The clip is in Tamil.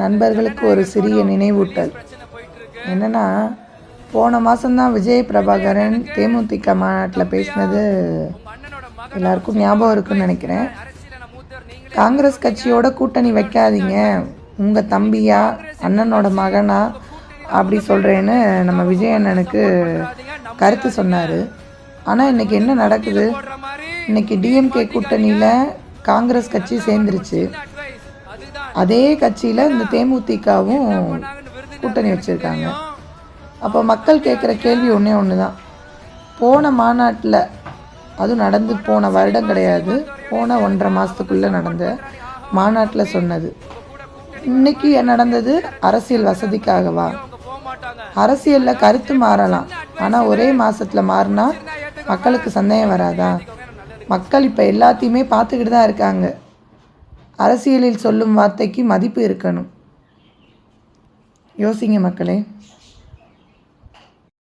நண்பர்களுக்கு ஒரு சிறிய நினைவூட்டல். என்னென்னா, போன மாதம்தான் விஜய் பிரபாகரன் தேமுதிக மாநாட்டில் பேசினது எல்லாருக்கும் ஞாபகம் இருக்குன்னு நினைக்கிறேன். காங்கிரஸ் கட்சியோட கூட்டணி வைக்காதீங்க, உங்கள் தம்பியா அண்ணனோட மகனா அப்படி சொல்கிறேன்னு நம்ம விஜய் அண்ணனுக்கு கருத்து சொன்னார். ஆனால் இன்றைக்கி என்ன நடக்குது? இன்றைக்கி டிஎம்கே கூட்டணியில் காங்கிரஸ் கட்சி சேர்ந்துருச்சு. அதே கட்சியில் இந்த தேமுதிகவும் கூட்டணி வச்சுருக்காங்க. அப்போ மக்கள் கேட்குற கேள்வி ஒன்று தான். போன மாநாட்டில், அதுவும் நடந்து போன வருடம் கிடையாது, போன 1.5 மாதத்துக்குள்ளே நடந்த மாநாட்டில் சொன்னது இன்றைக்கி நடந்தது அரசியல் வசதிக்காகவா? அரசியலில் கருத்து மாறலாம், ஆனால் ஒரே மாதத்தில் மாறினா மக்களுக்கு சந்தேகம் வராதா? மக்கள் இப்போ எல்லாத்தையுமே பார்த்துக்கிட்டு தான் இருக்காங்க. அரசியலில் சொல்லும் வார்த்தைக்கு மதிப்பு இருக்கணும். யோசிங்க மக்களே.